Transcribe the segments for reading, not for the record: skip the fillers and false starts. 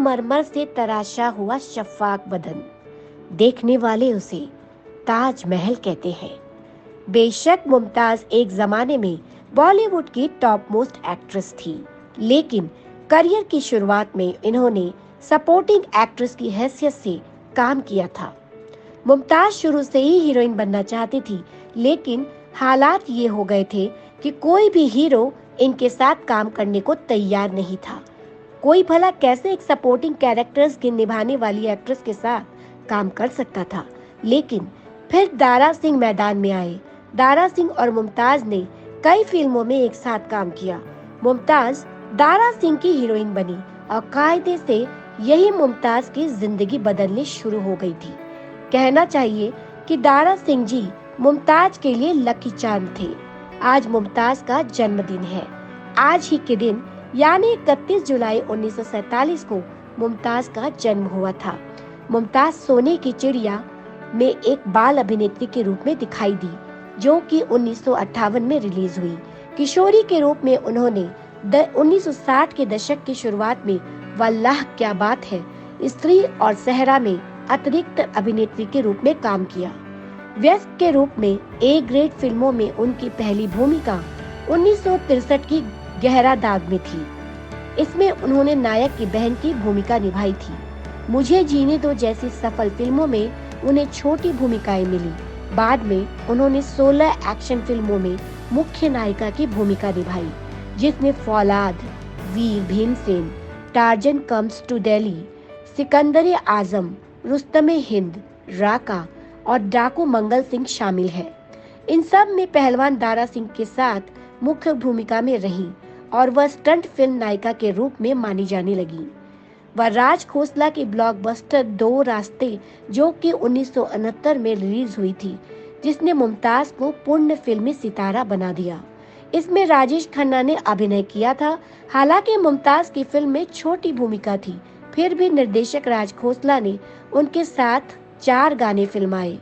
संगमरमर से तराशा हुआ शफाक बदन। देखने वाले उसे ताजमहल कहते हैं। बेशक मुमताज एक जमाने में बॉलीवुड की टॉप मोस्ट एक्ट्रेस थी, लेकिन करियर की शुरुआत में इन्होंने सपोर्टिंग एक्ट्रेस की हैसियत से काम किया था। मुमताज शुरू से ही हीरोइन बनना चाहती थी, लेकिन हालात ये हो गए थे कि कोई भी हीरो इनके साथ काम करने को तैयार नहीं था। कोई भला कैसे एक सपोर्टिंग कैरेक्टर्स की निभाने वाली एक्ट्रेस के साथ काम कर सकता था। लेकिन फिर दारा सिंह मैदान में आए। दारा सिंह और मुमताज ने कई फिल्मों में एक साथ काम किया। मुमताज दारा सिंह की हीरोइन बनी और कायदे से यही मुमताज की जिंदगी बदलनी शुरू हो गई थी। कहना चाहिए कि दारा सिंह जी मुमताज के लिए लकी चार्म थे। आज मुमताज का जन्मदिन है। आज ही के दिन यानी 31 जुलाई 1947 को मुमताज का जन्म हुआ था। मुमताज सोने की चिड़िया में एक बाल अभिनेत्री के रूप में दिखाई दी, जो कि 1958 में रिलीज हुई। किशोरी के रूप में उन्होंने 1960 के दशक की शुरुआत में वल्लाह क्या बात है, स्त्री और सहरा में अतिरिक्त अभिनेत्री के रूप में काम किया। व्यस्क के रूप में ए ग्रेड फिल्मों में उनकी पहली भूमिका 1963 की गहरा दाग में थी। इसमें उन्होंने नायक की बहन की भूमिका निभाई थी। मुझे जीने दो जैसी सफल फिल्मों में उन्हें छोटी भूमिकाएं मिली। बाद में उन्होंने 16 एक्शन फिल्मों में मुख्य नायिका की भूमिका निभाई, जिसमें Faulad, Veer Bhimsen, Tarzan comes to Delhi, Sikandar Azam, Rustame Hind, Raka और डाकू मंगल सिंह शामिल है। इन सब में पहलवान दारा सिंह के साथ मुख्य भूमिका में रही और वह स्टंट फिल्म नायिका के रूप में मानी जाने लगी। वह राज खोसला की ब्लॉकबस्टर दो रास्ते, जो कि 1969 में रिलीज हुई थी, जिसने मुमताज को पूर्ण फिल्मी सितारा बना दिया। इसमें राजेश खन्ना ने अभिनय किया था। हालांकि मुमताज की फिल्म में छोटी भूमिका थी, फिर भी निर्देशक राज खोसला ने उनके साथ 4 गाने फिल्माए।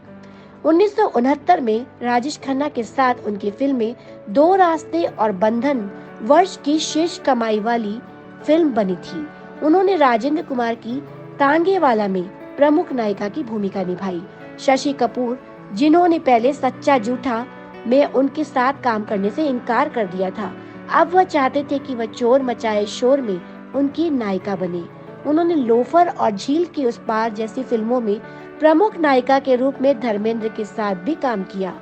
1969 में राजेश खन्ना के साथ उनकी फिल्में दो रास्ते और बंधन वर्ष की शीर्ष कमाई वाली फिल्म बनी थी। उन्होंने राजेंद्र कुमार की तांगेवाला में प्रमुख नायिका की भूमिका निभाई। शशि कपूर, जिन्होंने पहले सच्चा झूठा में उनके साथ काम करने से इनकार कर दिया था, अब वह चाहते थे कि वह चोर मचाए शोर में उनकी नायिका बने। उन्होंने लोफर और झील की उस पार जैसी फिल्मों में प्रमुख नायिका के रूप में धर्मेंद्र के साथ भी काम किया।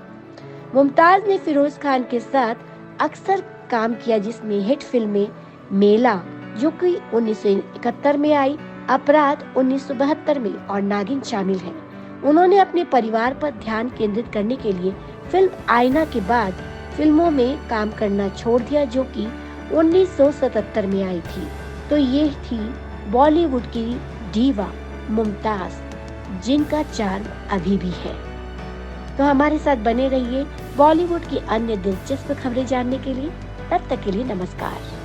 मुमताज ने फिरोज खान के साथ अक्सर काम किया, जिसमें हिट फिल्में मेला, जो कि 1971 में आई, अपराध 1972 में और नागिन शामिल है। उन्होंने अपने परिवार पर ध्यान केंद्रित करने के लिए फिल्म आईना के बाद फिल्मों में काम करना छोड़ दिया, जो कि 1977 में आई थी। तो ये थी बॉलीवुड की डीवा मुमताज, जिनका चार्म अभी भी है। तो हमारे साथ बने रहिए बॉलीवुड की अन्य दिलचस्प खबरें जानने के लिए। तब तक के लिए नमस्कार।